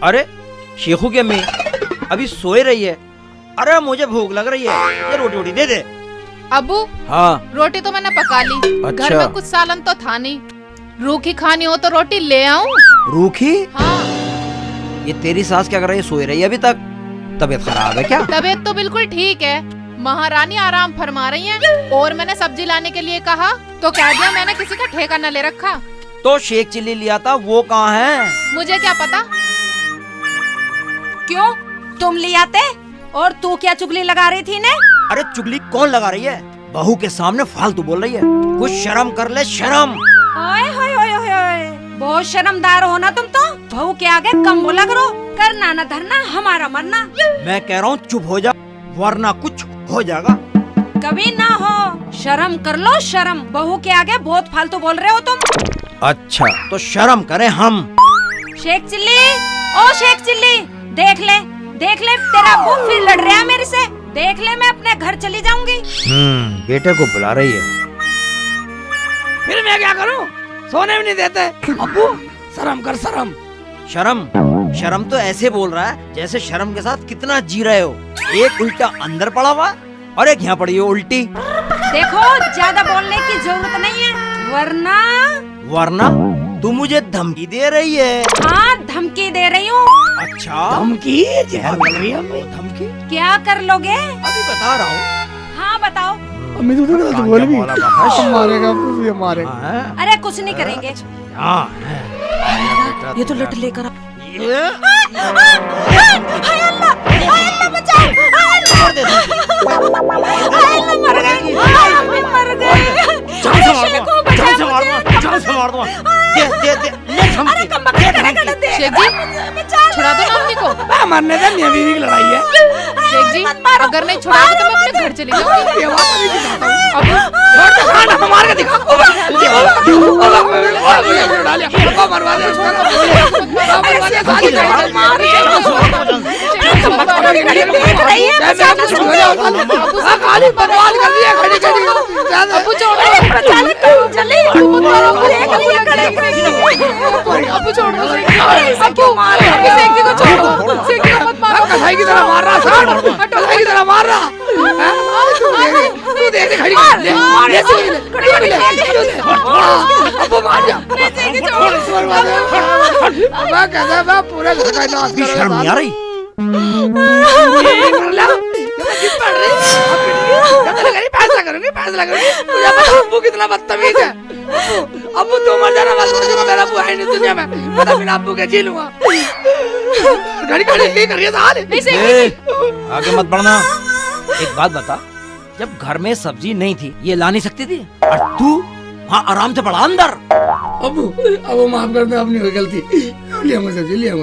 अरे शेखू की अम्मी अभी सोए रही है। अरे मुझे भूख लग रही है, ये रोटी वोटी दे दे। अबू हाँ रोटी तो मैंने पका ली। अच्छा। घर में कुछ सालन तो था नहीं। रूखी खानी हो तो रोटी ले आऊं? रूखी? हाँ। ये तेरी सास क्या कर रही है, सोए रही है अभी तक? तबीयत खराब है क्या? तबीयत तो बिल्कुल ठीक है, महारानी आराम फरमा रही हैं। और मैंने सब्जी लाने के लिए कहा तो कह दिया मैंने किसी का ठेका न ले रखा। तो शेख चिल्ली लिया था, वो कहाँ है? मुझे क्या पता। क्यों तुम ले आते? और तू क्या चुगली लगा रही थी ने? अरे चुगली कौन लगा रही है? बहू के सामने फालतू बोल रही है। कुछ शर्म कर ले, शर्म। ओए होए होए होए होए, बहुत शर्मदार हो ना तुम तो। बहू के आगे कम बोला करो, करना न धरना हमारा मरना। मैं कह रहा हूँ चुप हो जा, वरना कुछ हो जाएगा। कभी ना हो, शर्म कर लो शर्म। बहू के आगे बहुत फालतू बोल रहे हो तुम। अच्छा तो शर्म करें हम। शेख चिल्ली, ओ शेख चिल्ली, देख ले तेरा अब्बू फिर लड़ रहा है मेरे से। देख ले मैं अपने घर चली जाऊंगी। बेटे को बुला रही है। फिर मैं क्या करूं? सोने भी नहीं देते। अब्बू शर्म कर, शर्म। शर्म तो ऐसे बोल रहा है जैसे शर्म के साथ कितना जी रहे हो। एक उल्टा अंदर पड़ा हुआ और एक यहाँ पड़ी हो उल्टी। देखो ज्यादा बोलने की जरूरत नहीं है, वरना तू मुझे धमकी दे रही है? हाँ धमकी दे रही हूँ। अच्छा धमकी? जहर मिल रही है अम्मी। धमकी? क्या कर लोगे? अभी बता रहा हूँ। हाँ बताओ। अम्मी तू तो बोल भी मारेगा, ये मारेगा। हाँ, अरे कुछ नहीं करेंगे। हाँ, ये तो लट लेकर ये हाय अल्लाह बचाओ। छोड़ दे धमकी। हाय अल्लाह मर गई, मर गई। जान से मार दूंगा। दे अरे कम बकरे करेगा दे। शेख जी छुड़ा दो ना अम्मी को। मरने दे, मियां बीवी की लड़ाई है। शेख जी अगर नहीं छुड़ाओगे तो मैं अपने घर चली जाऊंगी। ये बात अभी दिखाता हूं। अबू छोड़ दे, खाना मार के दिखा। डालिया को मरवा दे, उसको मरवा दे, सारी मार खाली बर्बाद कर दिया खड़ी खड़ी। अबू छोड़ो, चले अबू छोड़ो, अबू शेख जी को छोड़ो, शेख जी को मत मारो। कसाई की तरह मार रहा, कसाई की तरह मार रहा। तू देख खड़ी अब मार जा। मैं कहता मैं पूरे घर का नाश कर। शर्म नहीं आ रही? फैसला करूंगी। मुझे पता अब्बू कितना बदतमीज है। अब्बू तू मर जाना, बस मुझे मेरा अब्बू है नहीं दुनिया में। मैं तो बिना अब्बू के जी लूंगा। घड़ी घड़ी यही करिए साल। आगे मत बढ़ना। एक बात बता, जब घर में सब्जी नहीं थी ये ला नहीं सकती थी, और तू वहाँ आराम से पड़ा अंदर। अब्बू माफ कर दे, अपनी हुई गलती। लिया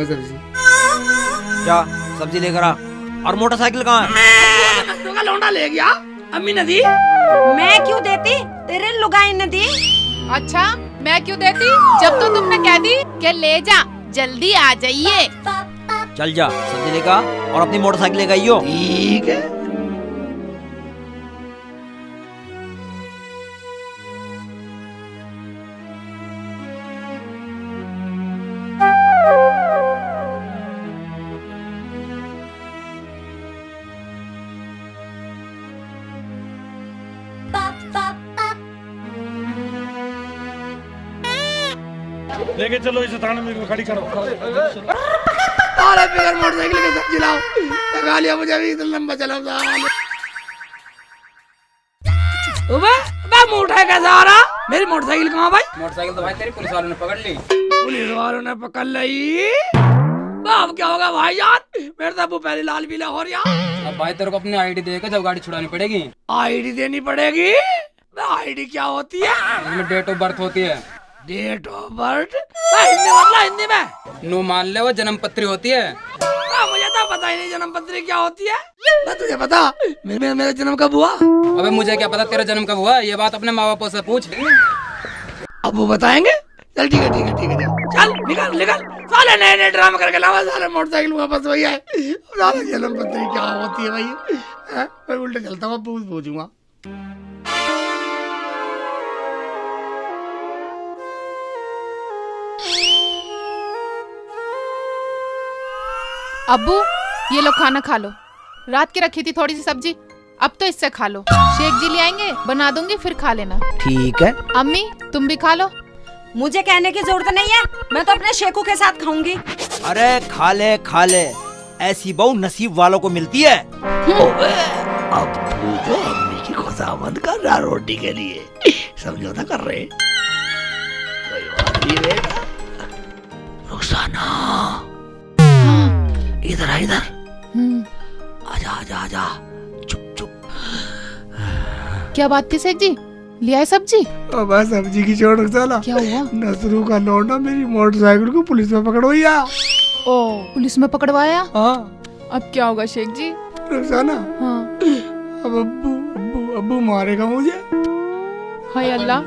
सब्जी। जा सब्जी लेकर आ। और मोटरसाइकिल कहाँ है? का लौंडा ले गया, अम्मी ने दी। मैं क्यों देती, तेरे लुगाई ने दी। अच्छा मैं क्यों देती जब तो तुमने कह दी कि ले जा, जल्दी आ जाइए। चल जा सब्जी लेकर आ और अपनी मोटरसाइकिल लेकर आइयो। ठीक है। लेके चलो इसे थाने में खड़ी करो। अरे बिगर मोटरसाइकिल के सब्जी लाओ। लगा लिया मुझे भी, इतना लंबा चला। मैं मोटा कैसा आ रहा? मेरी मोटरसाइकिल कहाँ भाई? मोटरसाइकिल तो भाई तेरी पुलिस वालों ने पकड़ ली। पुलिस वालों ने पकड़ ली? अब क्या होगा भाई यार? मेरे तो पहले लाल पीला हो रहा। अब भाई तेरे को अपनी आईडी देकर जब गाड़ी छुड़ानी पड़ेगी। आईडी देनी पड़ेगी? आईडी क्या होती है? इसमें डेट ऑफ बर्थ होती है। Date of birth? हिंदी मतलब हिंदी में नो मान ले वो जन्म पत्री होती है। मुझे तो पता ही नहीं जन्म पत्री क्या होती है। मैं तुझे पता मेरा जन्म कब हुआ? अबे मुझे क्या पता तेरा जन्म कब हुआ? ये बात अपने माँ बापों से पूछ। अब वो बताएंगे। चल ठीक है चल निकल। साले नए ड्रामा करके लावा। साले मोटरसाइकिल वापस वही है। जन्म पत्री क्या होती है भाई? मैं उल्टे चलता हूँ, पूछूंगा। अब्बू ये लो खाना खा लो। रात की रखी थी थोड़ी सी सब्जी, अब तो इससे खा लो। शेख जी ले आएंगे, बना दूंगी, फिर खा लेना। ठीक है। अम्मी तुम भी खा लो। मुझे कहने की जरूरत नहीं है, मैं तो अपने शेखू के साथ खाऊंगी। अरे खा ले खा ले, ऐसी बहू नसीब वालों को मिलती है। अब तो अम्मी की खुशामद कर रहा रोटी के लिए, समझौता कर रहे। कोई बात नहीं बेटा। रुखसाना इधर आ, इधर आजा आजा आजा, चुप चुप। क्या बात थी शेख जी, ले आए सब्जी? अब सब्जी की छोड़ रुखसाना, क्या हुआ? नसरू का लौंडा मेरी मोटरसाइकिल को पुलिस में पकड़वाया। ओ पुलिस में पकड़वाया? हाँ। अब क्या होगा शेख जी? रुखसाना हाँ। अब अब्बू अब्बू अब्बू मारेगा मुझे। हाय अल्लाह,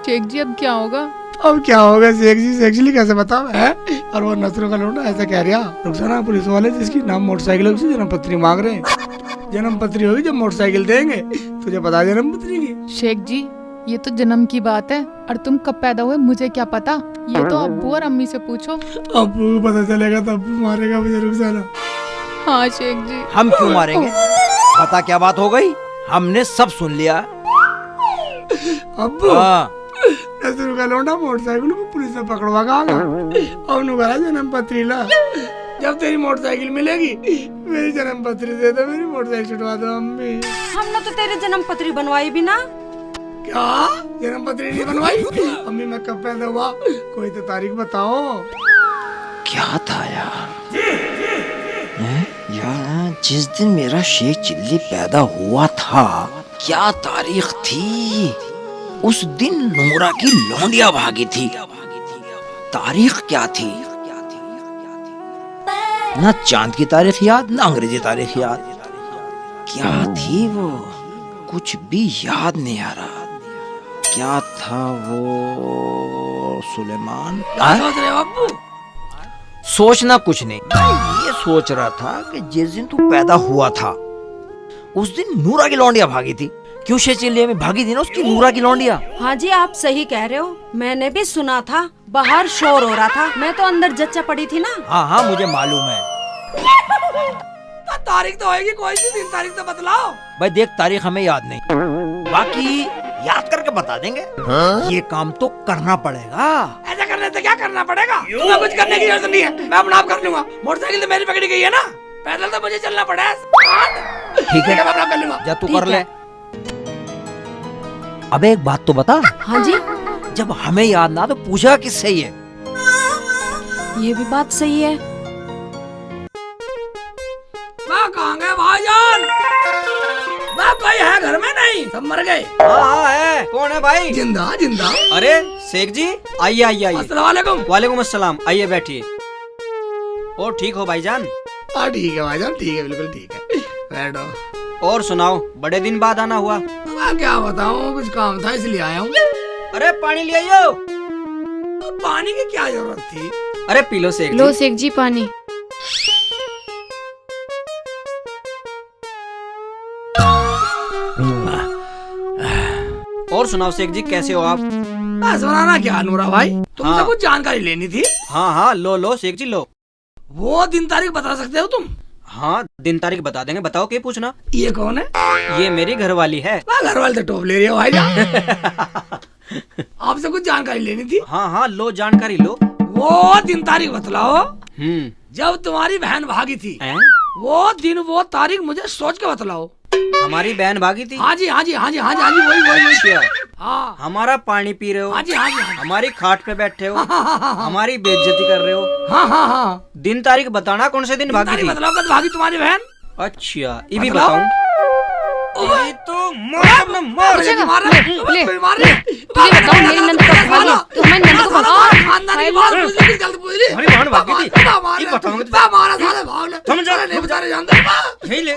शेख जी अब क्या होगा? अब क्या होगा शेख जी, एक्चुअली कैसे बताओ है? और वो नसरू का लौंडा ऐसा कह रहा, रुखसाना पुलिस वाले जिसकी नाम मोटरसाइकिल है उससे जन्म पत्री मांग रहे हैं। जन्म पत्री होगी जब मोटरसाइकिल देंगे, तुझे पता है जन्म पत्री की? शेख जी ये तो जन्म की बात है, और तुम कब पैदा हुए मुझे क्या पता, ये तो अब्बू और अम्मी से पूछो। अब्बू को पता चलेगा तो अब्बू मारेगा मुझे रुखसाना। हाँ शेख जी। हम क्यों मारेंगे? पता क्या बात हो गई, हमने सब सुन लिया। अब्बू हाँ। नसरू का लौंडा मोटरसाइकिल को पुलिस में पकड़वा गया और नुकरा जन्म पत्री ला। जब तेरी मोटरसाइकिल मिलेगी मेरी जन्म पत्री दे दो, मेरी मोटरसाइकिल छुटवा दो अम्मी। हमने तो तेरी जन्म पत्री बनवाई भी ना। क्या जन्म पत्री नहीं बनवाई? अम्मी मैं कब पैदा हुआ, कोई तो तारीख बताओ। क्या था यार? यार जिस दिन मेरा शेख चिल्ली पैदा हुआ था, क्या तारीख थी? उस दिन नूरा की लौंडिया भागी थी। तारीख क्या थी? ना चांद की तारीख याद, ना अंग्रेजी तारीख याद। क्या थी वो? कुछ भी याद नहीं आ रहा। क्या था वो? सुलेमान? सोच रहे हो अब्बू? सोचना कुछ नहीं, मैं ये सोच रहा था कि जिस दिन तू पैदा हुआ था उस दिन नूरा की लौंडिया भागी थी। क्यों शेचिलिया में भागी थी ना उसकी नूरा की लौंडिया? हाँ जी आप सही कह रहे हो, मैंने भी सुना था, बाहर शोर हो रहा था, मैं तो अंदर जच्चा पड़ी थी ना। हाँ हाँ मुझे मालूम है। तारीख तो होगी, कोई सी दिन तारीख तो बतलाओ। भाई देख तारीख हमें याद नहीं, बाकी याद करके बता देंगे। ये काम तो करना पड़ेगा। ऐसा करने से क्या करना पड़ेगा? तुम्हें कुछ करने की जरूरत नहीं है, मैं अपना आप कर लूंगा। मोटरसाइकिल तो मेरी पकड़ी गई है ना, पैदल तो मुझे चलना पड़ा है। ठीक है मैं अपना आप कर लूंगा। जा तू कर ले। अबे एक बात तो बता। हाँ जी जब हमें याद ना तो पूछा किससे ये? ये भी बात सही है। मैं कहाँ गए भाईजान? मैं कोई है घर में नहीं, सब मर गए। हाँ है, कौन है भाई? जिंदा जिंदा। अरे शेख जी आइए आइए आइए। अस्सलाम वालेकुम। वालेकुम अस्सलाम, आइए बैठिए। और ठीक हो भाईजान? हाँ ठीक है भाईजान, ठीक है, बिल्कुल ठीक है, बैठो। और सुनाओ, बड़े दिन बाद आना हुआ। मैं क्या बताऊँ, कुछ काम था इसलिए आया हूँ। अरे पानी ले आइयो। पानी की क्या जरूरत थी? अरे पी लो शेख लो जी। शेख जी पानी। और सुनाओ शेख जी, कैसे हो आप? सुनाना क्या नूरा भाई, तुमसे हाँ। कुछ जानकारी लेनी थी। हाँ हाँ लो लो शेख जी लो। वो दिन तारीख बता सकते हो तुम? हाँ दिन तारीख बता देंगे, बताओ क्या पूछना। ये कौन है? ये मेरी घरवाली है। घर वाले तो टॉप ले रही हो भाई। आपसे कुछ जानकारी लेनी थी। हाँ हाँ लो जानकारी लो। वो दिन तारीख बतलाओ जब तुम्हारी बहन भागी थी। हैं? वो दिन वो तारीख मुझे सोच के बतलाओ। हमारी बहन भागी थी। हाँ जी हाँ जी हाँ जी हाँ जी हाँ जी, वही अच्छा, हाँ हमारा पानी पी रहे हो। हाँ जी हाँ जी हाँ हमारी खाट पे बैठे हो। हाँ हमारी बेइज्जती कर रहे हो। हाँ हाँ हाँ। दिन तारीख बताना, कौन से दिन भागी तारीख थी? बतलाओ कब भागी तुम्हारी बहन। अच्छा ये भी बताओ। बताऊं। ये तो मार न मार। मुझे ले, मार रहे हैं, ले, कोई मार रहे हैं। तुझे बताओ मेरी नंद कब भागी, तो हमारी नंद को बताओ। खानदान की बात पूछ ली, गलत पूछ ली। हमारी बहन भागी थी। ये बताऊंगा तुझे। मारा साले भाग ले। समझ जा। नहीं बेचारे जानते। यही ले।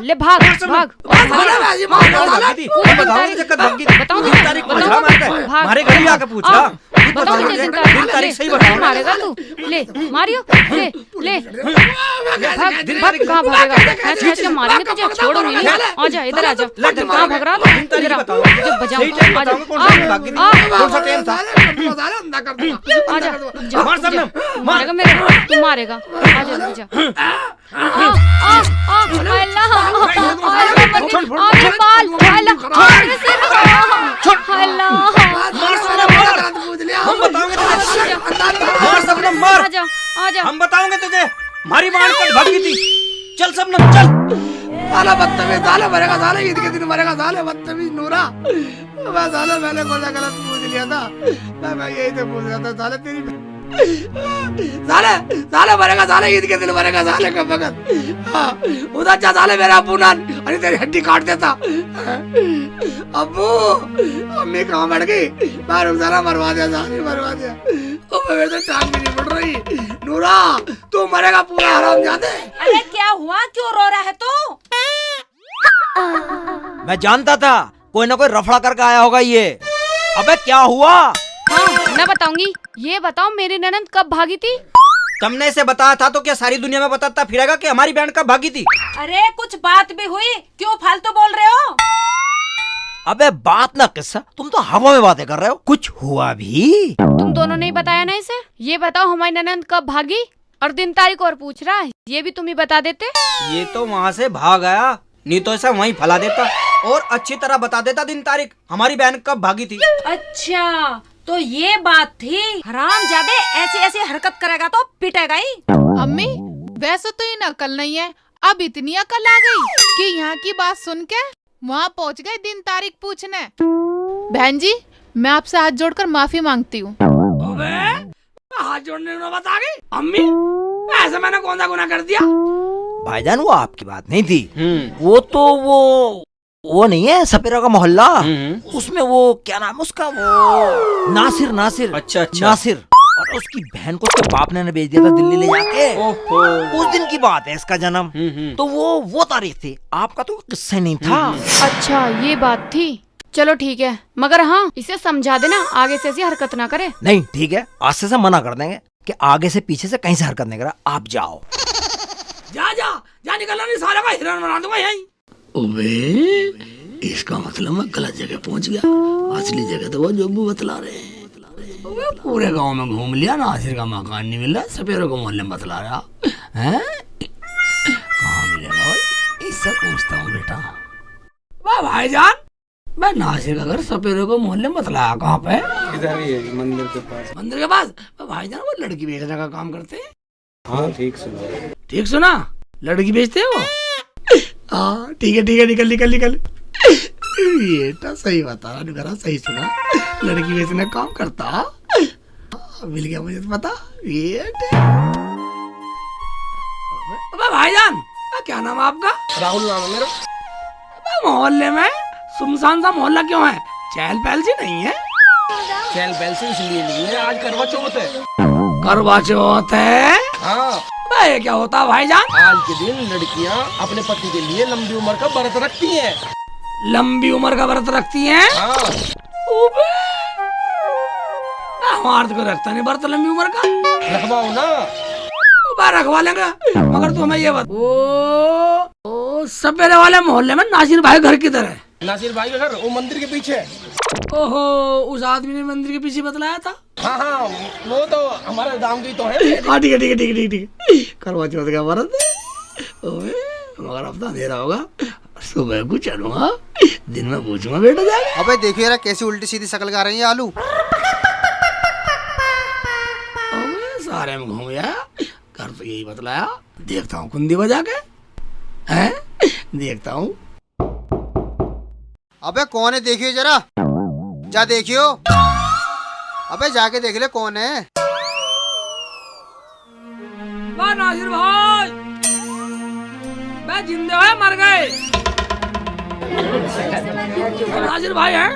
ले भाग भाग। मारा वैसे मार कौन साले। भागी थी? मैं बताऊंगा तुझे कब भागी थी। बताओ दिन तुझे, तारीख बताओ। पूछा मार के। भाग। हमारे घर भी आके पूछा। बताओ मुझे दिन दिन तारीख सही बताओ। मारेगा तू। ले मारियो ले ले भाग कहाँ भागेगा? मैं खींच के मारेंगे तुझे, छोड़ूंगी नहीं। आजा इधर आजा, कहाँ भाग रहा था? इधर आ, जब बजाऊं आजा, मारेगा मेरे, तू मारेगा, आजा आजा। हम बताओगे तुझे, हमारी बाण कट भागी थी। चल सबनम चल। साला बदतमीज, साला मरेगा, साला ईद के दिन मरेगा, साले बदतमीज नूरा। मैं साला मैंने कौन सा गलत पूछ लिया था? मैं यही तो पूछ रहा था, साले तेरी साले मरेगा, साले ईद के दिन मरेगा, साले का भगत। उधर जा साले मेरा अबू नान, अरे तेरी हड्डी काट देता। अबू अम्मी कहाँ बैठ गई? मारूं साला, मरवा दिया, साले मरवा दिया। मेरे तो टांग भी नहीं बढ़ रही। नूरा तू मरेगा पूरा हरामजादे। अरे क्या हुआ, क्यों रो रहा है तू? मैं जानता था कोई ना कोई रफड़ा करके आया होगा ये। अबे क्या हुआ? हाँ मैं बताऊंगी। ये बताओ मेरी ननद कब भागी थी? तुमने इसे बताया था तो क्या सारी दुनिया में बताता फिरेगा कि हमारी बहन कब भागी थी? अरे कुछ बात भी हुई, क्यों फालतू बोल रहे हो? अबे बात ना किस्सा, तुम तो हवा में बातें कर रहे हो। कुछ हुआ भी? तुम दोनों ने ही बताया ना इसे। ये बताओ हमारी ननद कब भागी, और दिन तारीख और पूछ रहा है, ये भी तुम ही बता देते। ये तो वहाँ से भाग गया, नहीं तो ऐसा वहीं फैला देता और अच्छी तरह बता देता दिन तारीख हमारी बहन कब भागी थी। अच्छा तो ये बात थी। हरामजादे ऐसी ऐसी हरकत करेगा तो पिटेगा ही। अम्मी वैसे तो ये अकल नहीं है, अब इतनी अकल आ गई कि यहाँ की बात सुन के वहाँ पहुँच गए दिन तारीख पूछने। बहन जी मैं आपसे हाथ जोड़कर माफी मांगती हूँ। हाथ जोड़ने में नौबत आ गई। अम्मी ऐसा मैंने कौन सा गुनाह कर दिया? भाईजान वो आपकी बात नहीं थी, वो तो वो नहीं है सपेरा का मोहल्ला, उसमें वो क्या नाम उसका, वो नासिर नासिर। अच्छा नासिर, और उसकी बहन को उसके बाप ने भेज दिया था दिल्ली ले जाके। उस दिन की बात है इसका जन्म। तो वो तारीख थी, आपका तो किस्सा नहीं था। अच्छा ये बात थी, चलो ठीक है, मगर हाँ इसे समझा देना आगे से ऐसी हरकत ना करे। नहीं ठीक है, आज से मना कर देंगे कि आगे से पीछे से कहीं से हरकत नहीं करा। आप जाओ, जा निकलना नहीं, सारा का हिरण बना दूंगा यहीं। ओबे इसका मतलब मैं गलत जगह पहुंच गया। असली जगह तो वो जोबू बतला रहे हैं। पूरे गांव में घूम लिया, नासिर का मकान नहीं मिला, सपेरों को मोहल्ले में बतला रहा है। कहाँ मिलेगा भाई? इससे पूछता हूँ बेटा। वाह भाईजान, मैं नासिर का घर सपेरों को मोहल्ले में बतलाया कहाँ पे? इधर ही है, मंदिर के पास। मंदिर के पास? भाईजान वो लड़की बेचने का काम करते हैं। हाँ ठीक सुना। ठीक सुना, लड़की बेचते हो? हाँ ठीक है, निकल। ये तो सही बता रहा, सही सुना, लड़की बेचने काम करता। मिल गया मुझे तो पता। ये भाईजान क्या नाम है आपका? राहुल नाम है मेरा। मोहल्ले में सुनसान सा मोहल्ला क्यों है? चहल पहल सी नहीं है? चैल बैल से इसलिए नहीं है, आज करवा चौथ है। करवा चौथ है? हाँ ये क्या होता है भाईजान? आज के दिन लड़कियाँ अपने पति के लिए लंबी उम्र का व्रत रखती हैं। लंबी उम्र का व्रत रखती हैं? हाँ हमारे तो कोई रखता नहीं व्रत लंबी उम्र का। रखवाओ ना। रखवा लेंगे, मगर तुम्हें ये बात, ओ सपेरे वाले मोहल्ले में नासिर भाई घर किधर है? नासिर भाई का घर वो मंदिर के पीछे है। ओहो, उस आदमी ने मंदिर के पीछे बतलाया था। हाँ वो तो हमारे गांव की तो है। हाँ ठीक है। करवा चौथ का व्रत मगर अब तो अंधेरा होगा, सुबह को चलूंगा, दिन में पूछूंगा बेटा जाएगा। अबे देखो यार कैसी उल्टी सीधी शक्ल कर रही है आलू। सारे में घूम गया, घर तो यही बतलाया। देखता हूँ कुंदी बजा के, हैं? देखता हूँ। अबे कौन है देखियो जरा, जा देखियो। अबे जाके देख ले कौन है। वाह नासिर भाई, मैं जिंदे है मर गए। नासिर भाई हैं?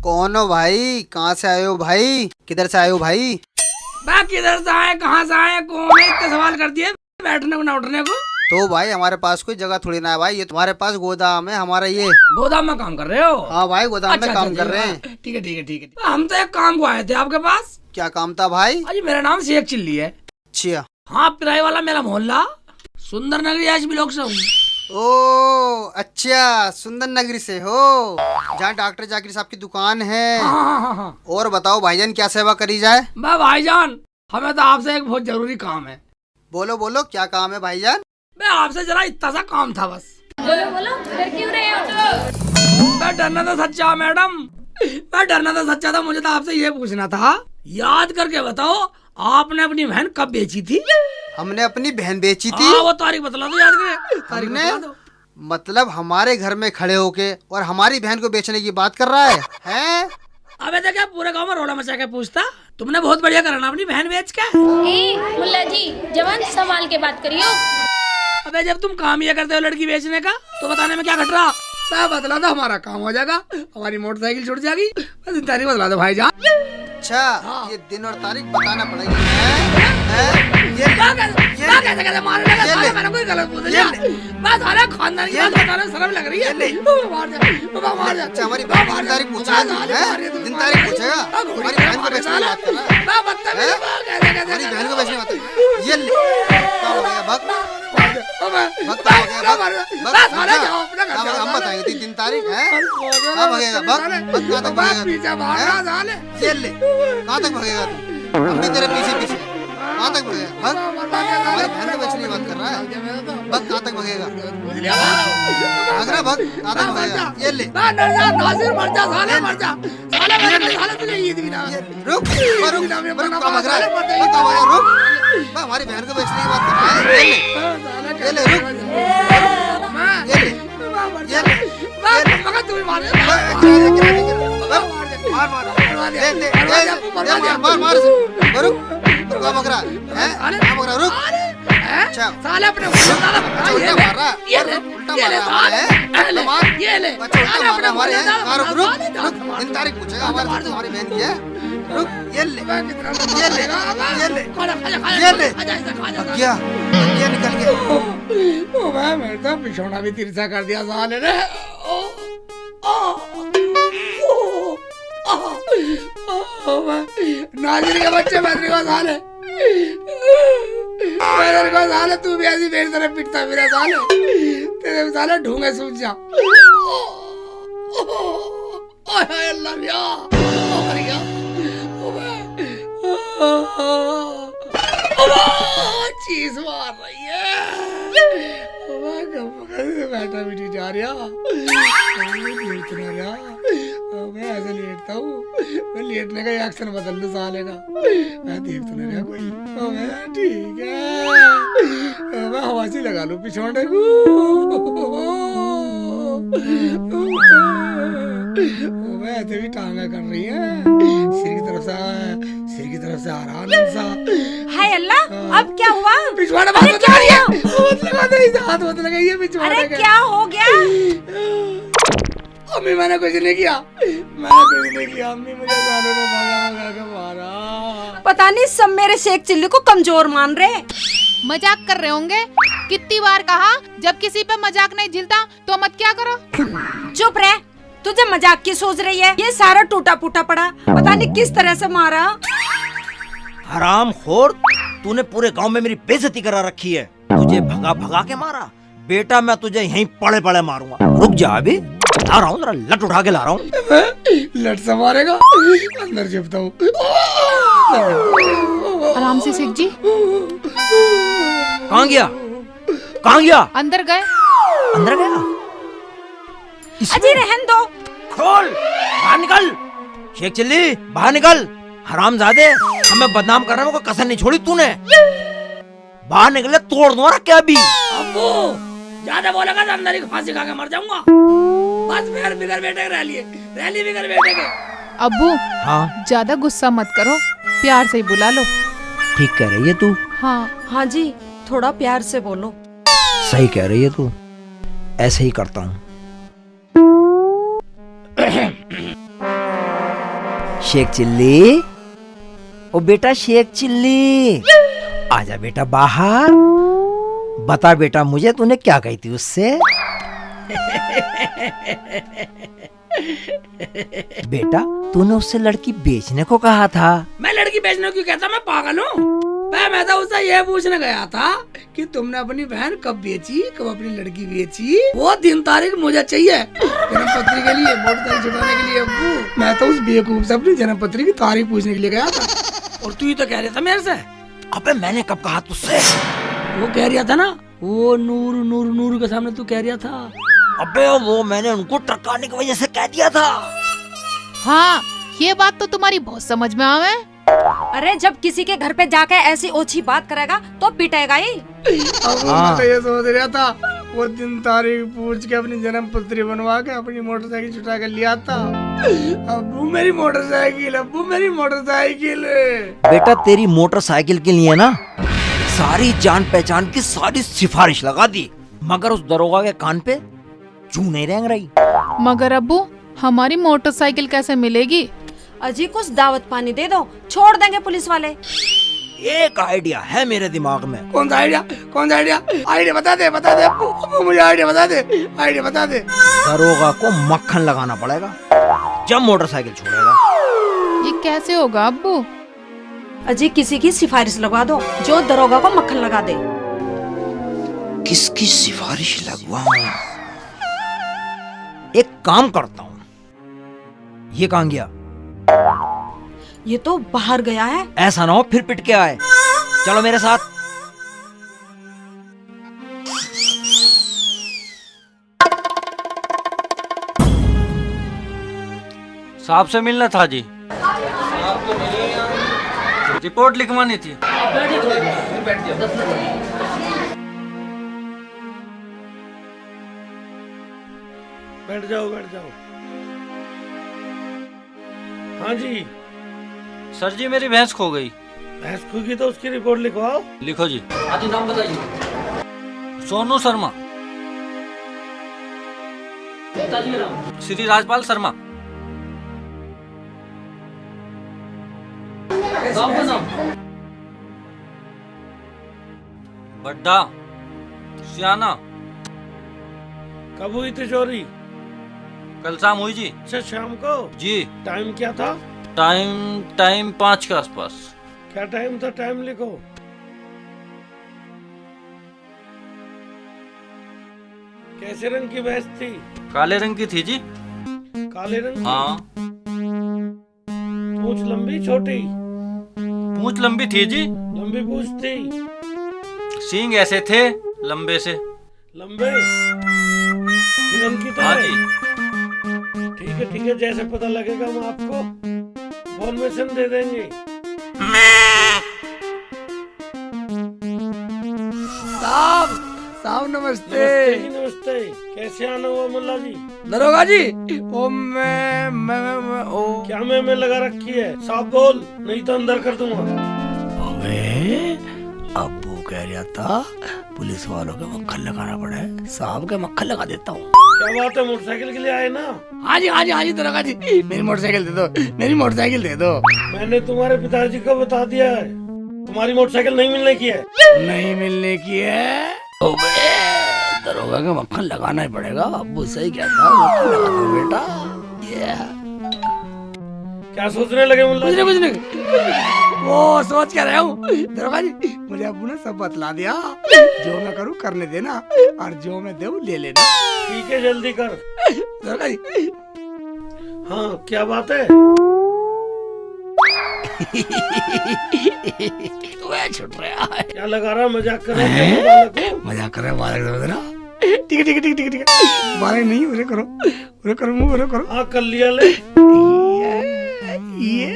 कौन हो भाई, कहाँ से आए हो भाई, किधर से आए हो भाई? मैं किधर से आए, कहाँ से आए, कौन है, इतने सवाल कर दिए बैठने को ना उठने को। तो भाई हमारे पास कोई जगह थोड़ी ना है भाई, ये तुम्हारे पास गोदाम है हमारा ये। गोदाम में काम कर रहे हो? हाँ भाई गोदाम में काम कर रहे हैं। ठीक है ठीक है ठीक है। हम तो एक काम को आए थे आपके पास। क्या काम था भाई? अजी मेरा नाम शेख चिल्ली है। अच्छा। हाँ किराए वाला मेरा मोहल्ला सुंदर नगरी आज भी लोग से हूँ। ओ अच्छा, सुंदर नगरी से हो, जहाँ डॉक्टर जाकिर साहब की दुकान है। हाँ। और बताओ भाईजान क्या सेवा करी जाए? मैं भाईजान हमें तो आपसे एक बहुत जरूरी काम है। बोलो बोलो क्या काम है भाईजान? मैं आपसे जरा इतना सा काम था बस। बोलो बोलो, डर क्यों रहे हो? मैं डरना था सच्चा मैडम, मैं डरना था सच्चा था। मुझे तो आपसे ये पूछना था, याद करके बताओ आपने अपनी बहन कब बेची थी? हमने अपनी बहन बेची थी। हाँ वो तारीख बतला दो, याद करे तारीख हमने बतला दो। मतलब हमारे घर में खड़े होके और हमारी बहन को बेचने की बात कर रहा है, हैं? अबे तो क्या पूरे गांव में रोड़ा मचा के पूछता? तुमने बहुत बढ़िया करना अपनी बहन बेच के। ए मुल्ला जी, जवान संभाल के बात करियो। अबे जब तुम काम ये करते हो लड़की बेचने का, तो बताने में क्या घट रहा? सब बतला दो, हमारा काम हो जाएगा, हमारी मोटरसाइकिल छूट जाएगी। बस इन तारीख बतला दो भाईजान। अच्छा ये दिन और तारीख बताना पड़ेगी, हैं? ये कैसे मारने लगा? साला मैंने कोई गलत बोल दिया? मैं सारा खानदान की बात बताने में शर्म लग रही है। मार जा। अच्छा हमारी बहन की दिन तारीख पूछेगा, हैं? दिन तारीख पूछेगा? हमारी बहन को बेचने की बात कर रहा है, हैं? हमारी बहन को बेचने की बात कर रहा है। ये ले क्या हो गया? भक्त क्या हो गया? भक्त हम बताएंगे दिन तारीख है, कहाँ भगेगा? भक्त कहाँ तक भगेगा? ये ले कहाँ तक भगेगा तू? हम भी तेरे पीछे पीछे, कहाँ तक भगेगा? भक्त हमारी बहन को बेचने की बात कर रहा है, भक्त कहाँ तक भगेगा? भाग रहा भक्त कहाँ तक भगेगा? ये ले रुक कहाँ भाग रहा है? कहाँ भाग रहा है? रुक, हमारी बहन को बेचने की बात कर रहा है। ये ले रुक, ये ले मार रुक, कहाँ भाग रहा है? कहाँ भाग रहा है? रुक। अच्छा साले अपने उल्टा मार रहा है, उल्टा मार रहा है, मार बच्चा उल्टा मार रहा है हमारे हैं। रुक रुक रुक, दिन तारीख पूछेगा हमारे से, तुम्हारी बहन की है। रुक ये ले ये ले ये ले ये ले क्या क्या निकल गया? मैं तो पिछोड़ा भी तिरछा कर दिया साले ने। नाजिर के बच्चे मेरे को साले, मेरे को साले तू भी ऐसी मेरी तरह पिटता मेरा साले, तेरे साले ढूंढे सूझ जा। अल्लाह भैया चीज मार रही है, बैठा भी नहीं जा रहा, मैं ऐसे लेटता हूँ, मैं लेटने का एक्शन बदल दू साले का, मैं देख तो नहीं रहा कोई। मैं ठीक है, मैं हवासी लगा लूँ पिछोड़े को। मैं ऐसे भी टांगा कर रही है, सिर की तरफ से आ रहा सा। हाय अल्लाह, अब क्या हुआ? पिछवाड़ा बात लगा रही है, हाथ मत लगाइए पिछवाड़े अरे का। क्या हो गया? अम्मी मैंने कुछ नहीं किया, मैंने कुछ नहीं किया अम्मी, मुझे जानू ने भागा के मारा। पता नहीं सब मेरे शेख चिल्ली को कमजोर मान रहे। मजाक कर रहे होंगे। कितनी बार कहा, जब किसी पे मजाक नहीं झिलता तो मत क्या करो। चुप रह, तुझे मजाक की सोच रही है? ये सारा टूटा फूटा पड़ा, पता नहीं किस तरह से मारा। हरामखोर, तूने पूरे गांव में मेरी बेइज्जती करा रखी है। तुझे भगा भगा के मारा बेटा, मैं तुझे यहीं पड़े पड़े मारूंगा। रुक जा अभी आ रहा हूँ, जरा लट उठा के ला रहा हूँ। लट से मारेगा, अंदर छिपता हूँ। आराम से शेख जी। कहाँ गया? कहाँ गया? अंदर गए। अंदर गया? अजी रहन दो। खोल, बाहर निकल। शेख चिल्ली बाहर निकल। हरामजादे, हमें बदनाम करने में कोई कसर नहीं छोड़ी तूने। बाहर निकले तोड़ दूंगा क्या भी। अब्बू ज्यादा बोलेगा तो अंदर ही फांसी खा के मर जाऊंगा। बस फिर बिगर बेटे रह लिए, रैली बिगर बेटे के। अब्बू हाँ ज्यादा गुस्सा मत करो, प्यार से ही बुला लो। ठीक कह रही है तू। हाँ हाँ जी, थोड़ा प्यार से बोलो। सही कह रही है तू, ऐसे ही करता हूँ। शेख चिल्ली, ओ बेटा शेख चिल्ली, आजा बेटा बाहर। बता बेटा मुझे तूने क्या कही थी उससे? बेटा तूने उससे लड़की बेचने को कहा था। मैं लड़की बेचने को क्यों कहता, मैं पागल हूँ? मैं तो उससे ये पूछने गया था कि तुमने अपनी बहन कब बेची, कब अपनी लड़की बेची, वो दिन तारीख मुझे चाहिए जन्म पत्री के लिए, मोटरसाइकिल छुड़ाने के लिए। अब्बू मैं तो उस बेवकूफ से अपनी जन्म पत्री की तारीख पूछने के लिए गया था, और तू ही तो कह रहा था मेरे से। अबे मैंने कब कहा तुझसे? वो कह रहा था ना, वो नूर नूर नूर के सामने तू कह रहा था। अबे वो मैंने उनको टरकाने की वजह से कह दिया था। हाँ ये बात तो तुम्हारी बहुत समझ में आवे। अरे जब किसी के घर पे जाके ऐसी ओछी बात करेगा तो पिटेगा ही। अब मैं तो ये सोच रहा था, वो दिन तारीख पूछ के अपनी जन्म पत्री बनवा के अपनी मोटरसाइकिल छुटा कर लिया था। अब्बू मेरी मोटरसाइकिल, अब्बू मेरी मोटरसाइकिल। बेटा तेरी मोटरसाइकिल के लिए ना सारी जान पहचान की सारी सिफारिश लगा दी, मगर उस दरोगा के कान पे जू नहीं रेंग रही। मगर अब्बू हमारी मोटरसाइकिल कैसे मिलेगी? अजी कुछ दावत पानी दे दो, छोड़ देंगे पुलिस वाले। एक आइडिया है मेरे दिमाग में। कौन सा आइडिया? कौन सा आइडिया? आइडिया बता दे, बता दे अब्बू, मुझे आइडिया बता दे, आइडिया बता दे। दरोगा को मक्खन लगाना पड़ेगा जब मोटरसाइकिल छोड़ेगा। ये कैसे होगा अब्बू? अजी किसी की सिफारिश लगवा दो जो दरोगा को मक्खन लगा दे। किसकी सिफारिश लगवाऊं? एक काम करता हूँ, ये कहाँ गया? ये तो बाहर गया है। ऐसा ना हो फिर पिट के आए। चलो मेरे साथ। साहब से मिलना था जी। रिपोर्ट लिखवानी थी। बैठ जाओ, बैठ जाओ। हाँ जी। सर जी मेरी भैंस खो गई। भैंस खो गई तो उसकी रिपोर्ट लिखवाओ। लिखो जी। आज नाम बताइए। सोनू शर्मा। श्री राजपाल शर्मा। गाँव का नाम? बड्डा सियाना। कब हुई थी चोरी? कल शाम हुई जी। अच्छा शाम को जी। टाइम क्या था? टाइम 5 के आसपास। क्या टाइम था? टाइम लिखो। कैसे रंग की भैंस थी? काले रंग की थी जी। काले रंग की? हाँ। पूंछ लंबी छोटी? पूंछ लंबी थी जी। लंबी पूंछ थी। सींग ऐसे थे लंबे से। लंबे रंग की हाँ तरह? जी। ठीक है, जैसे पता लगेगा हम आपको इन्फॉर्मेशन दे देंगे। साहब नमस्ते। नमस्ते। कैसे आना हुआ मुल्ला जी? दरोगा जी, ओ मैं ओ क्या मैं लगा रखी है? साहब बोल, नहीं तो अंदर कर दूंगा। अबे अब्बू कह रहा था पुलिस वालों के मक्खन लगाना पड़े, साहब के मक्खन लगा देता हूँ। क्या बात है, मोटरसाइकिल के लिए आए ना? हाँ जी दरोगा जी, मेरी मोटरसाइकिल दे दो, मेरी मोटरसाइकिल दे दो। मैंने तुम्हारे पिताजी को बता दिया है, तुम्हारी मोटरसाइकिल नहीं मिलने की है। नहीं मिलने की है? ओबे दरोगा के मक्खन लगाना ही पड़ेगा। अब्बू सही कहता है, मक्खन लगा दो बेटा। क्या सोचने लगे मुल्ला? कुछ नहीं, वो सोच क्या रहा हूँ दरोगा जी, मुझे अब्बू ने सब बतला दिया। जो मैं करूँ करने देना, और जो मैं दूँ ले लेना। ठीक है, जल्दी कर दरोगा जी। हाँ क्या बात है? छुट रहा है। क्या लगा रहा, मजाक कर रहा है? मजाक कर रहा है। ठीक है, बालक नहीं, उरे करो मुँह करो। हाँ कर लिया ले। ये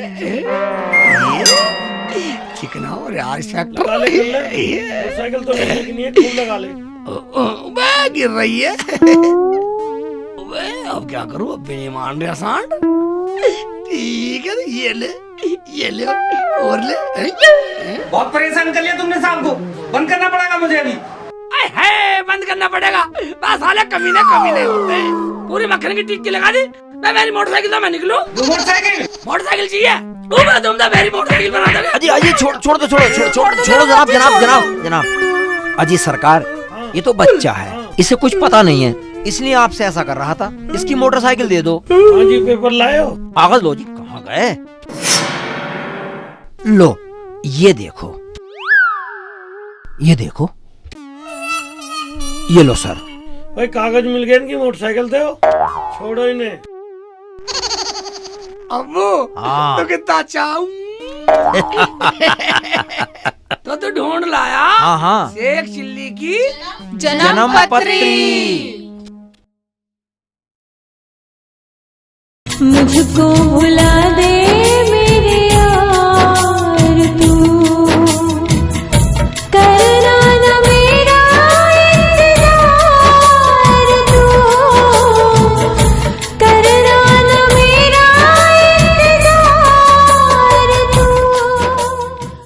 चिकना और यार मोटरसाइकिल तो नहीं है, खूब लगा ले। गिर रही है। अब क्या करूँ, अब भी नहीं मान रहा सांड। ठीक है, ये ले और ले। बहुत परेशान कर लिया तुमने शाम को, बंद करना पड़ेगा मुझे अभी। है बंद करना पड़ेगा? बस साले कमीने होते हैं। पूरी मक्खन की टिक्की लगा दी। मैं मेरी मोटरसाइकिल तो मैं निकलूं। मोटरसाइकिल चाहिए? तुम तो मेरी मोटरसाइकिल बना दोगे। अजी छोड़ दो जनाब। अजी सरकार, ये तो बच्चा है, इसे कुछ पता नहीं है, इसलिए आपसे ऐसा कर रहा था। इसकी मोटरसाइकिल दे दो। हाँ जी, पेपर लाए हो? कागज लो जी। कहाँ गए? लो, ये देखो, ये देखो, ये लो सर। भाई कागज मिल गए, इनकी मोटरसाइकिल दे हो, छोड़ो इन्हें। अब्बू हाँ। तो कितना चाहूं तो ढूंढ लाया। हाँ हाँ, शेख चिल्ली की जन्म पत्री। मुझको भुला